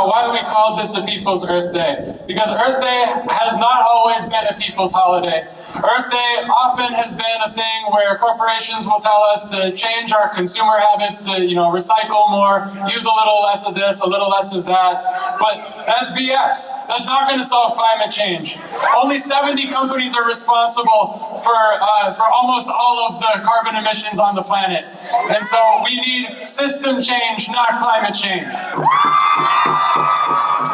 about why we called this a People's Earth Day. Because Earth Day has not always been a people's holiday. Earth Day often has been a thing where corporations will tell us to change our consumer habits to, recycle more, use a little less of this, a little less of that. But that's BS. That's not going to solve climate change. Only 70 companies are responsible for almost all of the carbon emissions on the planet. And so we need system change, not climate change.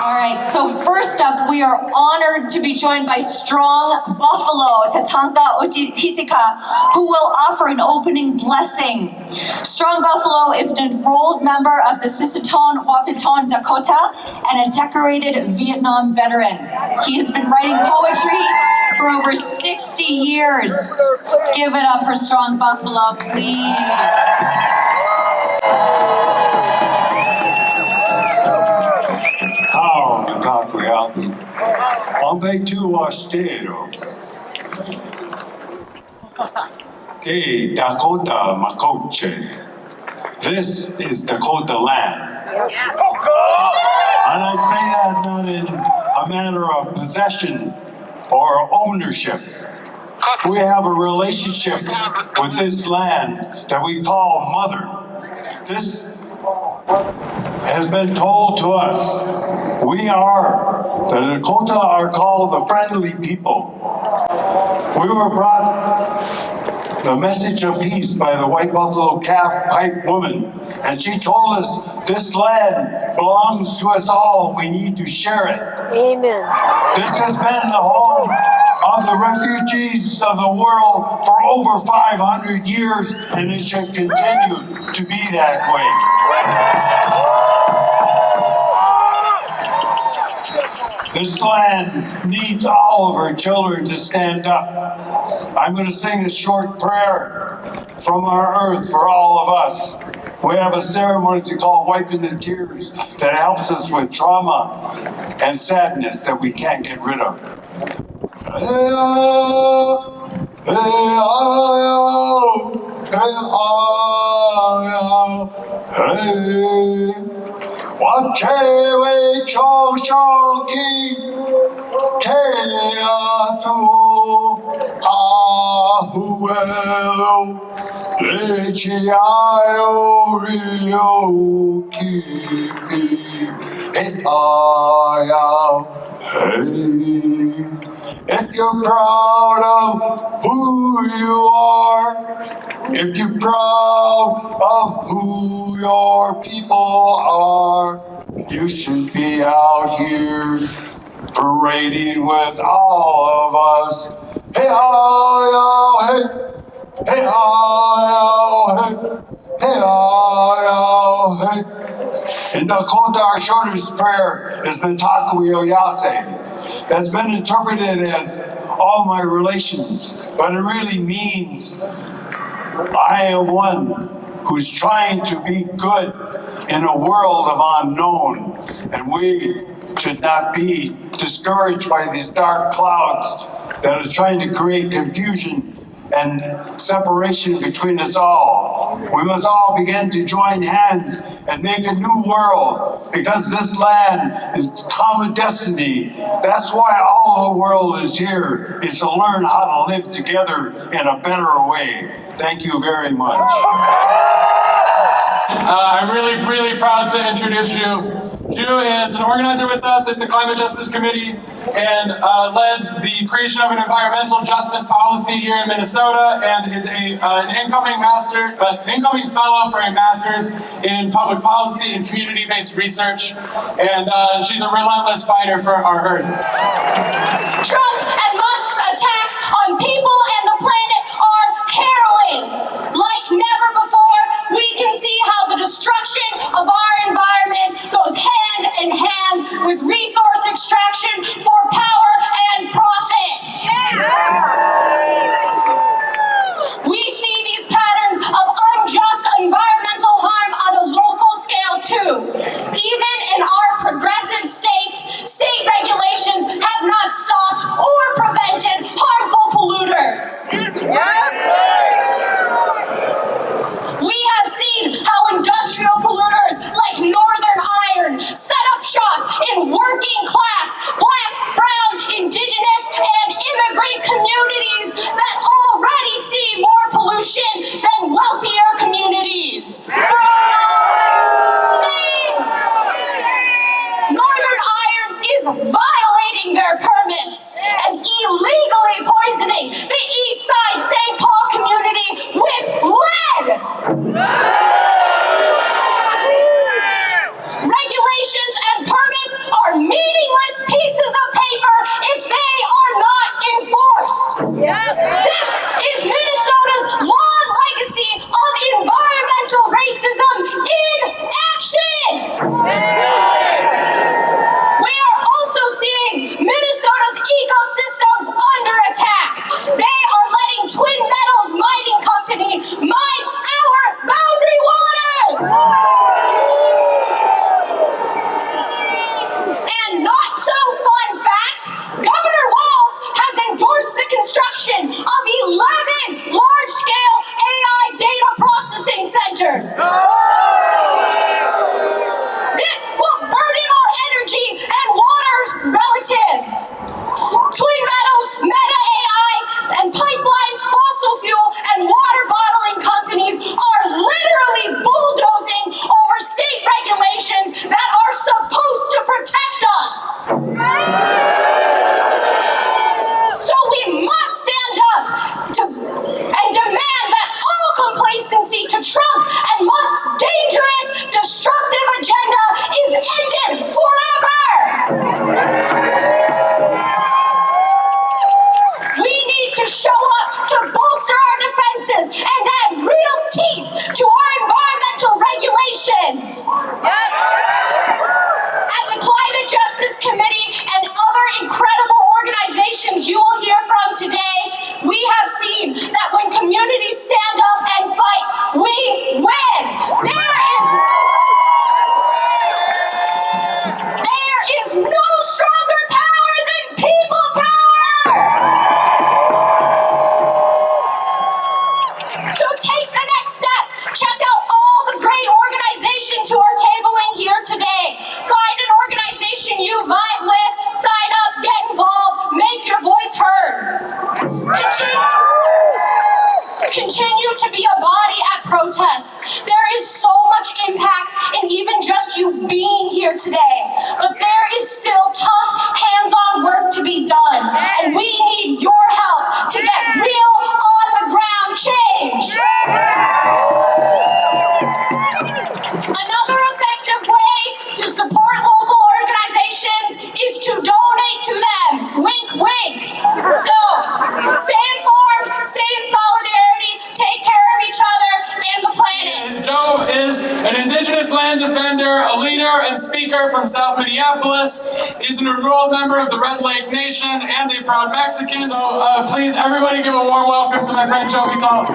All right, so first up, we are honored to be joined by Strong Buffalo, Tatanka Otihitika, who will offer an opening blessing. Strong Buffalo is an enrolled member of the Sisseton Wapiton Dakota and a decorated Vietnam veteran. He has been writing poetry for over 60 years. Give it up for Strong Buffalo, please. Ciao, Takoyaki. Ambe tu astero. Hey, Dakota Makoche. This is Dakota land. And I say that not in a matter of possession or ownership. We have a relationship with this land that we call Mother. This has been told to us. The Dakota are called the friendly people. We were brought the message of peace by the White Buffalo Calf Pipe woman, and she told us this land belongs to us all. We need to share it. Amen. This has been the home of the refugees of the world for over 500 years, and it should continue to be that way. This land needs all of our children to stand up. I'm going to sing a short prayer from our earth for all of us. We have a ceremony to call Wiping the Tears that helps us with trauma and sadness that we can't get rid of. Wachewe choshoki teatu ahuelo lechiayo rio kipi etaya hey. If you're proud of who you are, if you're proud of who your people are, you should be out here parading with all of us. Hey, oh, hey, hey, oh, hey, hey, oh, hey. In Dakota, our shortest prayer is Mitaku Yoyase. That's been interpreted as all my relations, but it really means I am one who's trying to be good in a world of unknown, and we should not be discouraged by these dark clouds that are trying to create confusion and separation between us all. We must all begin to join hands and make a new world, because this land is common destiny. That's why all the world is here, is to learn how to live together in a better way. Thank you very much. I'm really proud to introduce you. Ju is an organizer with us at the Climate Justice Committee and led the creation of an environmental justice policy here in Minnesota, and is an incoming fellow for a master's in public policy and community-based research, and she's a relentless fighter for our Earth. Trump and Musk's attacks on people and the planet are harrowing. Like never before, we can see how the destruction of our environment goes hand in hand with resource extraction for power and profit. We see these patterns of unjust environmental harm on a local scale too. Even in our progressive states, state regulations have not stopped or prevented harmful polluters. We have seen how industrial polluters land defender, a leader and speaker from South Minneapolis. He's an enrolled member of the Red Lake Nation and a proud Mexican. So please, everybody give a warm welcome to my friend Joe Vital.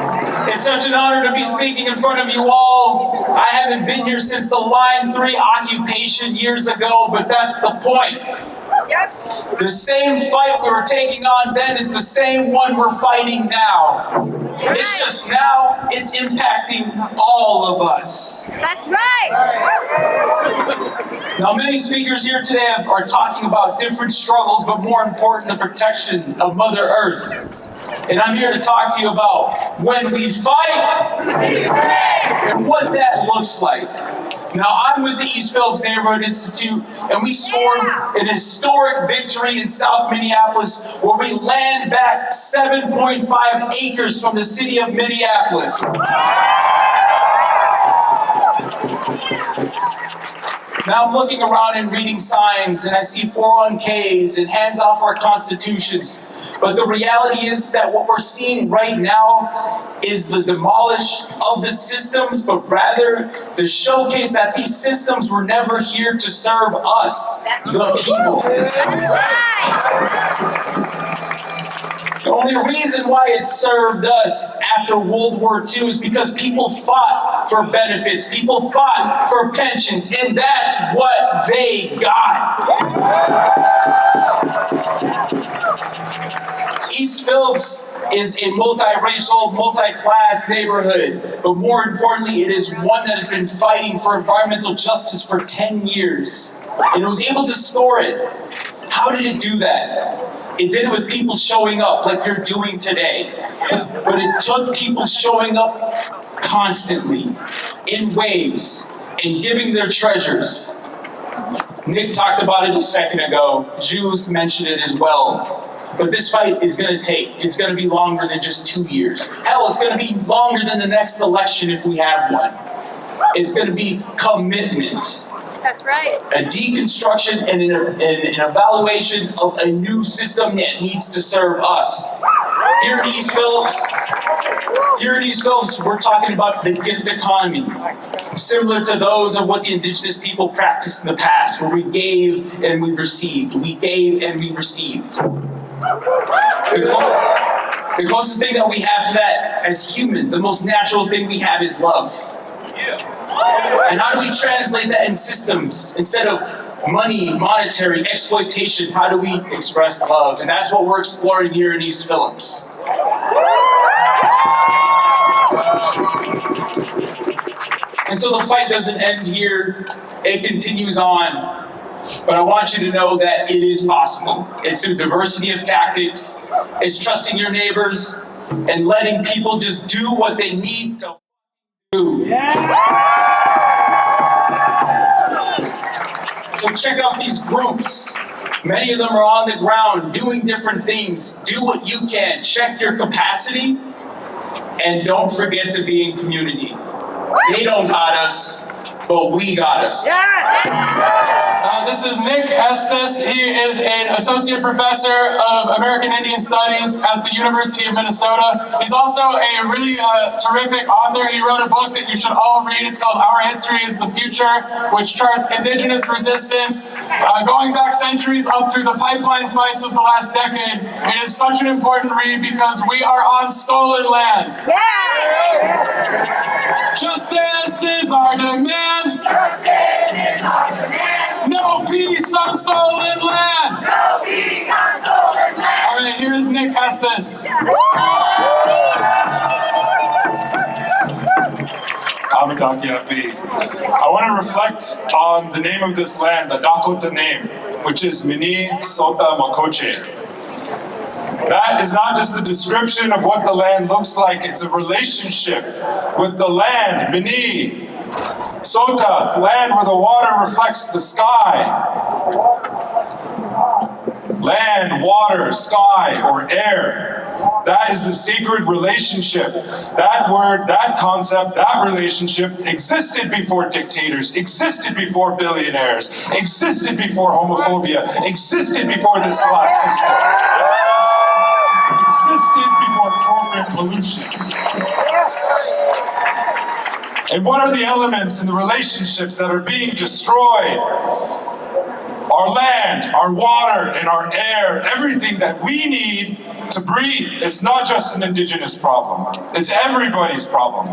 It's such an honor to be speaking in front of you all. I haven't been here since the Line 3 occupation years ago, but that's the point. Yep. The same fight we were taking on then is the same one we're fighting now. It's just now it's impacting all of us. That's right. Now, many speakers here today are talking about different struggles, but more important, the protection of Mother Earth. And I'm here to talk to you about when we fight and what that looks like. Now, I'm with the East Phillips Neighborhood Institute, and we scored an historic victory in South Minneapolis where we land back 7.5 acres from the city of Minneapolis. Now I'm looking around and reading signs, and I see 401ks and hands off our constitutions. But the reality is that what we're seeing right now is the demolish of the systems, but rather the showcase that these systems were never here to serve us, the people. The only reason why it served us after World War II is because people fought for benefits, people fought for pensions, and that's what they got. East Phillips is a multiracial, multi-class neighborhood, but more importantly, it is one that has been fighting for environmental justice for 10 years, and it was able to score it. How did it do that? It did it with people showing up like you're doing today, but it took people showing up constantly, in waves, and giving their treasures. Nick talked about it a second ago, Jews mentioned it as well. But this fight is going to it's going to be longer than just 2 years. Hell, it's going to be longer than the next election if we have one. It's going to be commitment. That's right. A deconstruction and an evaluation of a new system that needs to serve us. Here in East Phillips, we're talking about the gift economy, similar to those of what the indigenous people practiced in the past, where we gave and we received. We gave and we received. The closest thing that we have to that as human, the most natural thing we have is love. And how do we translate that in systems? Instead of money, monetary, exploitation, how do we express love? And that's what we're exploring here in East Phillips. And so the fight doesn't end here, it continues on. But I want you to know that it is possible. It's through diversity of tactics, it's trusting your neighbors, and letting people just do what they need to do. So check out these groups. Many of them are on the ground doing different things. Do what you can. Check your capacity. And don't forget to be in community. They don't got us, but we got us. This is Nick Estes. He is an associate professor of American Indian Studies at the University of Minnesota. He's also a really terrific author. He wrote a book that you should all read. It's called Our History is the Future, which charts indigenous resistance going back centuries up through the pipeline fights of the last decade. It is such an important read because we are on stolen land. Justice is our demand. Justice is our demand. No peace on stolen land. No peace on stolen land. All right, here is Nick Estes. Amitakiapi. I want to reflect on the name of this land, the Dakota name, which is Mini Sota Makoche. That is not just a description of what the land looks like, it's a relationship with the land, Mini. Sota, land where the water reflects the sky. Land, water, sky, or air. That is the sacred relationship. That word, that concept, that relationship existed before dictators, existed before billionaires, existed before homophobia, existed before this class system. Existed before corporate pollution. And what are the elements and the relationships that are being destroyed? Our land, our water, and our air, everything that we need to breathe. It's not just an indigenous problem. It's everybody's problem.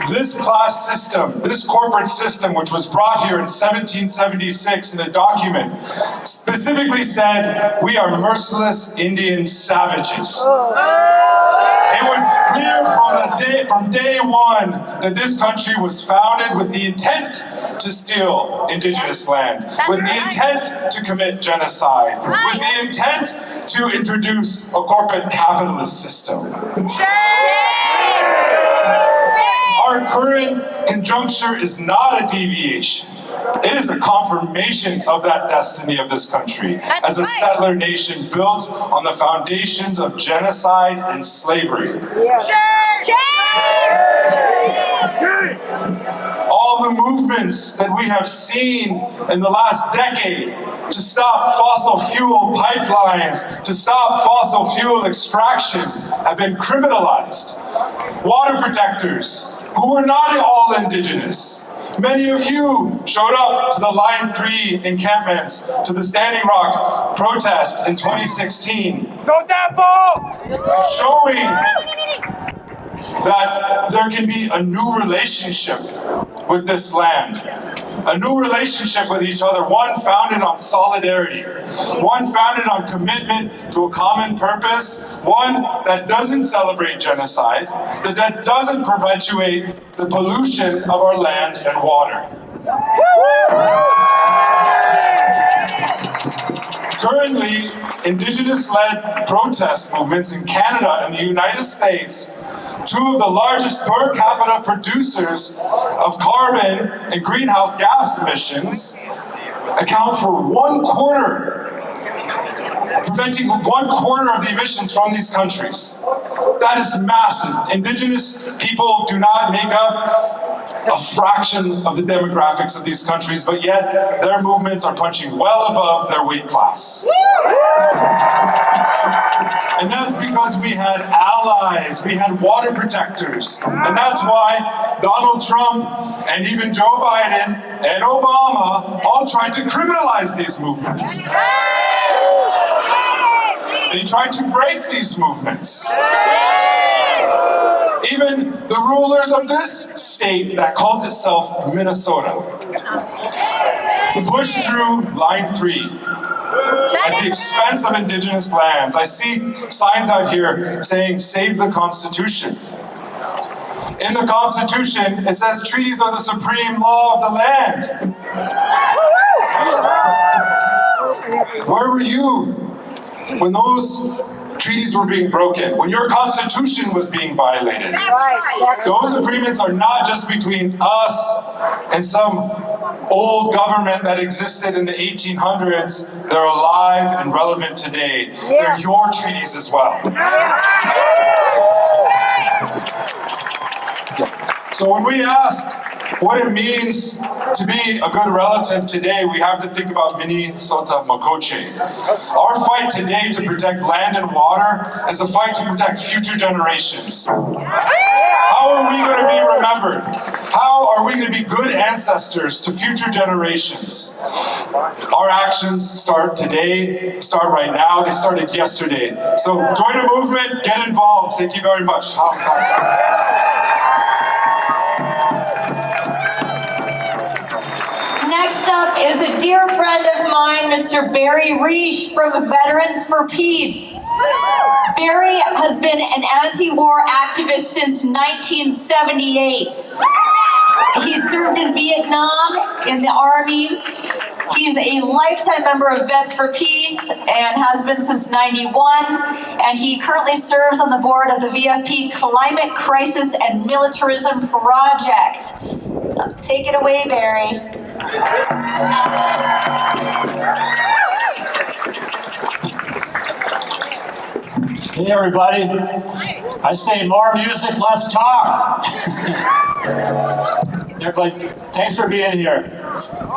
This class system, this corporate system, which was brought here in 1776 in a document, specifically said, we are merciless Indian savages. It was clear from day one that this country was founded with the intent to steal indigenous land, with the intent to commit genocide, with the intent to introduce a corporate capitalist system. Our current conjuncture is not a deviation. It is a confirmation of that destiny of this country as a settler nation built on the foundations of genocide and slavery. All the movements that we have seen in the last decade to stop fossil fuel pipelines, to stop fossil fuel extraction, have been criminalized. Water protectors, who are not all indigenous. Many of you showed up to the Line 3 encampments, to the Standing Rock protest in 2016. Go Temple! Showing that there can be a new relationship with this land. A new relationship with each other, one founded on solidarity, one founded on commitment to a common purpose, one that doesn't celebrate genocide, that doesn't perpetuate the pollution of our land and water. Currently, Indigenous-led protest movements in Canada and the United States, two of the largest per capita producers of carbon and greenhouse gas emissions, account for preventing 1/4 of the emissions from these countries. That is massive. Indigenous people do not make up a fraction of the demographics of these countries, but yet their movements are punching well above their weight class. And that's because we had allies, we had water protectors. And that's why Donald Trump and even Joe Biden and Obama all tried to criminalize these movements. They tried to break these movements. Even the rulers of this state that calls itself Minnesota pushed through Line 3 at the expense of indigenous lands. I see signs out here saying, "Save the Constitution." In the Constitution, it says treaties are the supreme law of the land. Where were you when those treaties were being broken, when your Constitution was being violated? Those agreements are not just between us and some old government that existed in the 1800s. They're alive and relevant today. They're your treaties as well. So when we ask what it means to be a good relative today, we have to think about Minnesota Makoche. Our fight today to protect land and water is a fight to protect future generations. How are we going to be remembered? How are we going to be good ancestors to future generations? Our actions start today, start right now. They started yesterday. So join the movement, get involved. Thank you very much. Next up is a dear friend of mine, Mr. Barry Reish from Veterans for Peace. Barry has been an anti-war activist since 1978. He served in Vietnam in the Army. He's a lifetime member of Vets for Peace and has been since '91. And he currently serves on the board of the VFP Climate Crisis and Militarism Project. Take it away, Barry. Hey everybody, I say more music, less talk. Thanks for being here.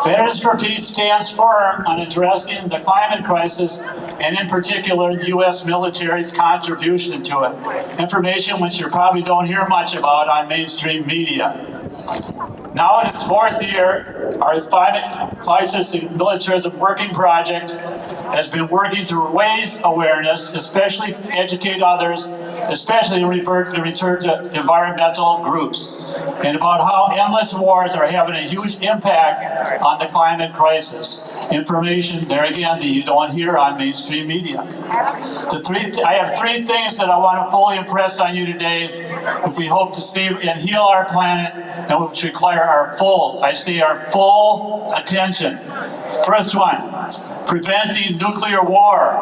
Veterans for Peace stands firm on addressing the climate crisis and in particular the U.S. military's contribution to it. Information which you probably don't hear much about on mainstream media. Now in its fourth year, our Climate Crisis and Militarism Working Project has been working to raise awareness, especially educate others, especially in return to environmental groups, and about how endless wars are having a huge impact on the climate crisis. Information, there again, that you don't hear on mainstream media. I have three things that I want to fully impress on you today if we hope to save and heal our planet, and which require our full attention. First one, preventing nuclear war,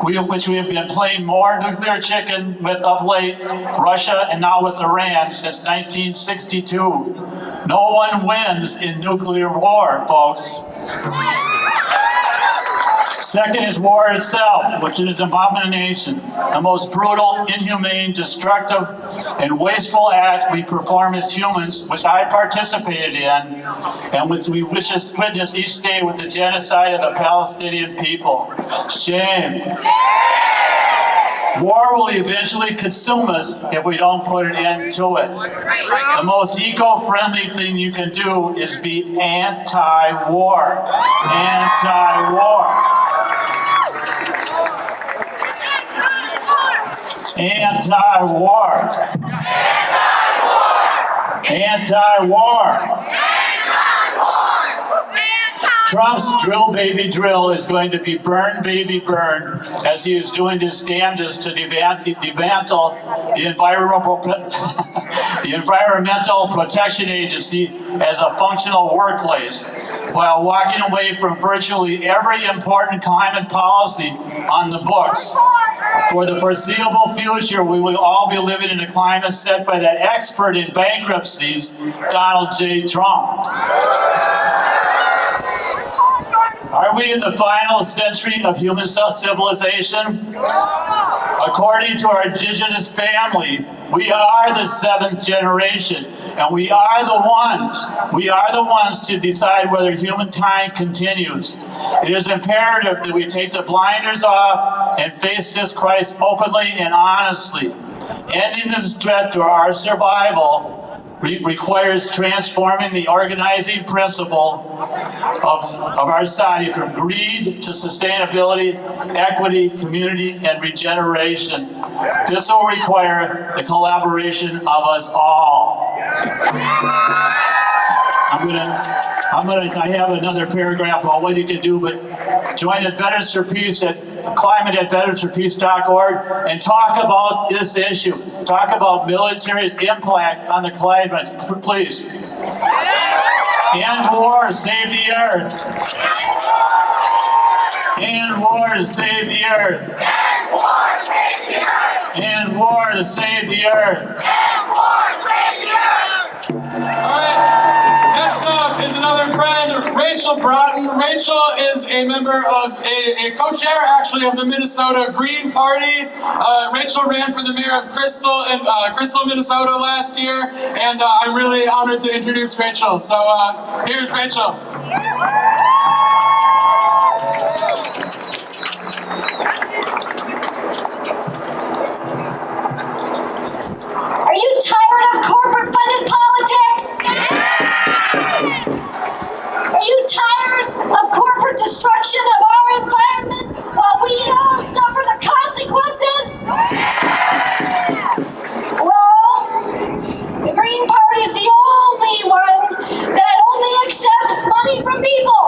which we have been playing more nuclear chicken with of late, Russia and now with Iran since 1962. No one wins in nuclear war, folks. Second is war itself, which is an abomination, the most brutal, inhumane, destructive, and wasteful act we perform as humans, which I participated in, and which we witness each day with the genocide of the Palestinian people. Shame. War will eventually consume us if we don't put an end to it. The most eco-friendly thing you can do is be anti-war. Anti-war. Anti-war. Anti-war. Trump's drill baby drill is going to be burn baby burn as he is doing his damnedest to dismantle the Environmental Protection Agency as a functional workplace, while walking away from virtually every important climate policy on the books. For the foreseeable future, we will all be living in a climate set by that expert in bankruptcies, Donald J. Trump. Are we in the final century of human civilization? According to our indigenous family, we are the seventh generation, and we are the ones to decide whether humankind continues. It is imperative that we take the blinders off and face this crisis openly and honestly. Ending this threat to our survival requires transforming the organizing principle of our society from greed to sustainability, equity, community, and regeneration. This will require the collaboration of us all. I have another paragraph on what you can do, but join at Veterans for Peace at climate@veteransforpeace.org and talk about this issue. Talk about military's impact on the climate, please. End war, save the earth. End war to save the earth. End war, save the earth. End war to save the earth. End war, save the earth. All right, next up is another friend, Rachel Broughton. Rachel is a member of a co-chair, actually, of the Minnesota Green Party. Rachel ran for the mayor of Crystal, Minnesota last year, and I'm really honored to introduce Rachel. So here's Rachel. Are you tired of corporate-funded politics? Are you tired of corporate destruction of our environment while we all suffer the consequences? Well, the Green Party is the only one that only accepts money from people.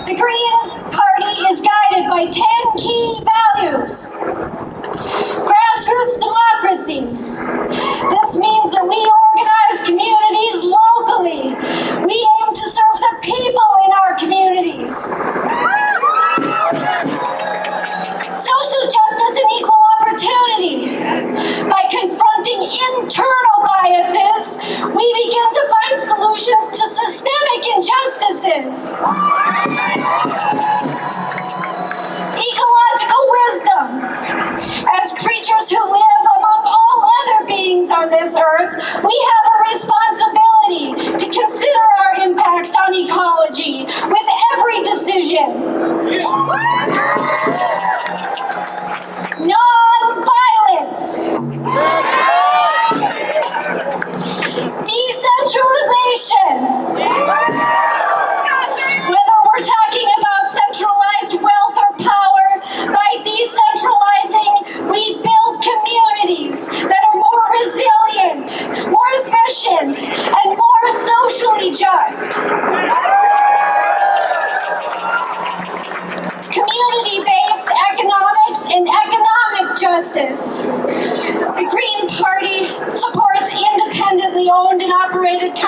The Green Party is guided by 10 key values. Grassroots democracy. This means that we organize communities locally. We aim to serve the people in our communities. Social justice and equal opportunity. By confronting internal biases, we begin to find solutions to systemic injustices. Ecological wisdom. As creatures who live among all other beings on this earth, we have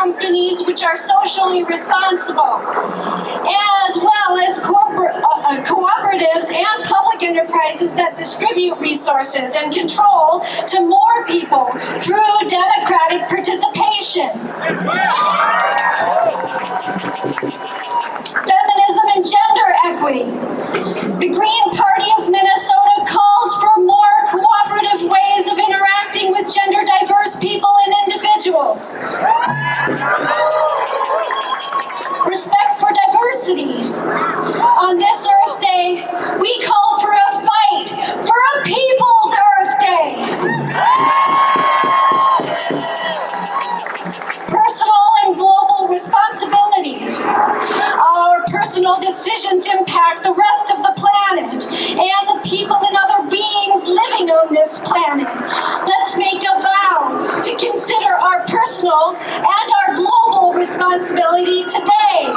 companies which are socially responsible, as well as cooperatives and public enterprises that distribute resources and control to more people through democratic participation. Feminism and gender equity. The Green Party of Minnesota calls for more cooperative ways of interacting with gender diverse people and individuals. Respect for diversity. On this Earth Day, we call for a fight for a People's Earth Day. Personal and global responsibility. Our personal decisions impact the rest of the planet and the people and other beings living on this planet. Let's make a vow to consider our personal and our global responsibility today.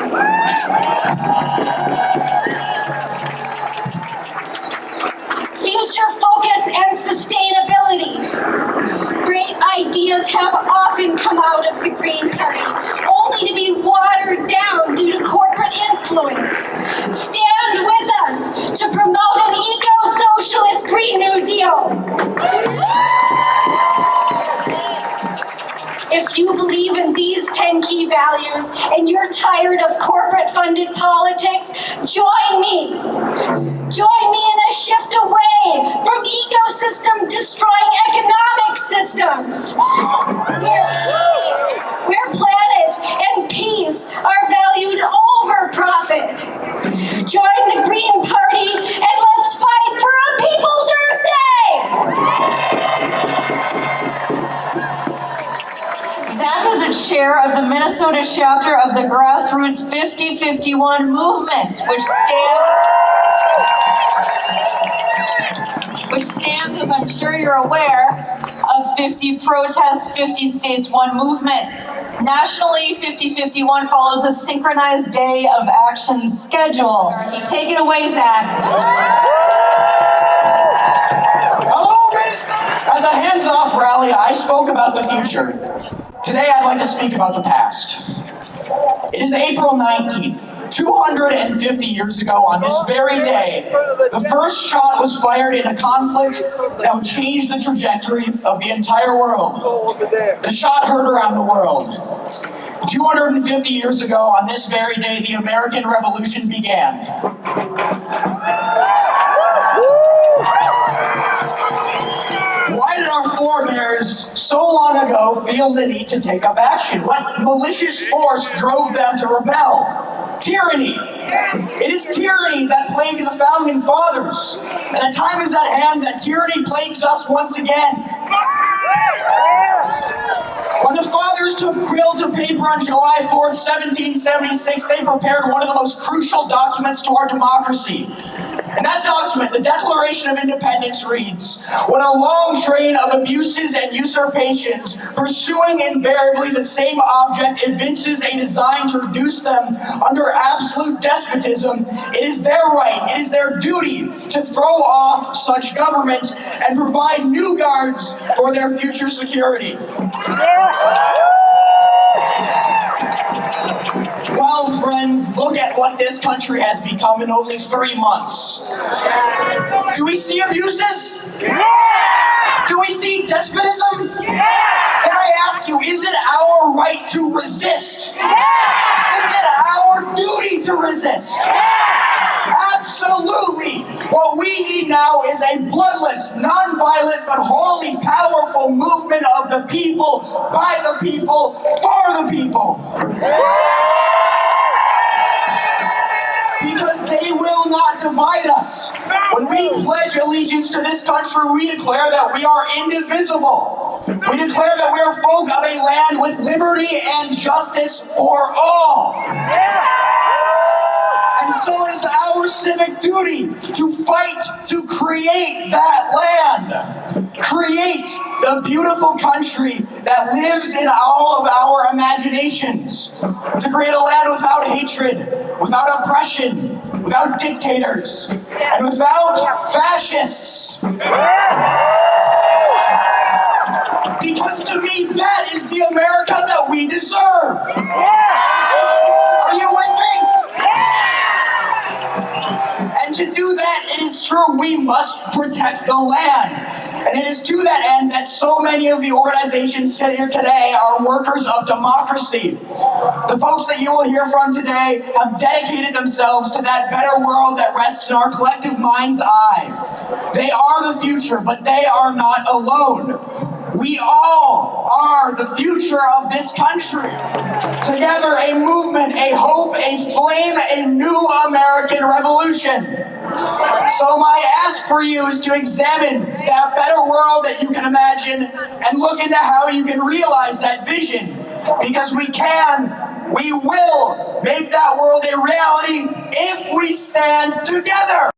Future focus and sustainability. Great ideas have often come out of the Green Party, only to be watered down due to corporate influence. Stand with us to promote an eco-socialist Green New Deal. If you believe in these 10 key values and you're tired of corporate-funded politics, join me. Join me in a shift away from ecosystem-destroying economic systems, where planet and peace are valued over profit. Join the Green Party and let's fight for a People's Earth Day! Zach is a chair of the Minnesota chapter of the Grassroots 5051 movement, which stands, as I'm sure you're aware, of 50 protests, 50 states, one movement. Nationally, 5051 follows a synchronized day of action schedule. Take it away, Zach. Hello, Minnesota! At the Hands Off rally, I spoke about the future. Today, I'd like to speak about the past. It is April 19th. 250 years ago on this very day, the first shot was fired in a conflict that would change the trajectory of the entire world. The shot heard around the world. 250 years ago on this very day, the American Revolution began. Why did our forebears so long ago feel the need to take up action? What malicious force drove them to rebel? Tyranny. It is tyranny that plagued the founding fathers. And a time is at hand that tyranny plagues us once again. When the fathers took quill to paper on July 4th, 1776, they prepared one of the most crucial documents to our democracy. And that document, the Declaration of Independence, reads, "When a long train of abuses and usurpations, pursuing invariably the same object, evinces a design to reduce them under absolute despotism, it is their right, it is their duty to throw off such government and provide new guards for their future security." Well, friends, look at what this country has become in only 3 months. Do we see abuses? Do we see despotism? Can I ask you, is it our right to resist? Is it our duty to resist? Absolutely. What we need now is a bloodless, non-violent, but wholly powerful movement of the people, by the people, for the people. Because they will not divide us. When we pledge allegiance to this country, we declare that we are indivisible. We declare that we are folk of a land with liberty and justice for all. And so it is our civic duty to fight to create that land. Create the beautiful country that lives in all of our imaginations. To create a land without hatred, without oppression, without dictators, and without fascists. Because to me, that is the America that we we deserve. Are you with me? And to do that, it is true, we must protect the land. And it is to that end that so many of the organizations here today are workers of democracy. The folks that you will hear from today have dedicated themselves to that better world that rests in our collective mind's eye. They are the future, but they are not alone. We all are the future of this country. Together, a movement, a hope, a flame, a new American revolution. So my ask for you is to examine that better world that you can imagine and look into how you can realize that vision. Because we will make that world a reality if we stand together.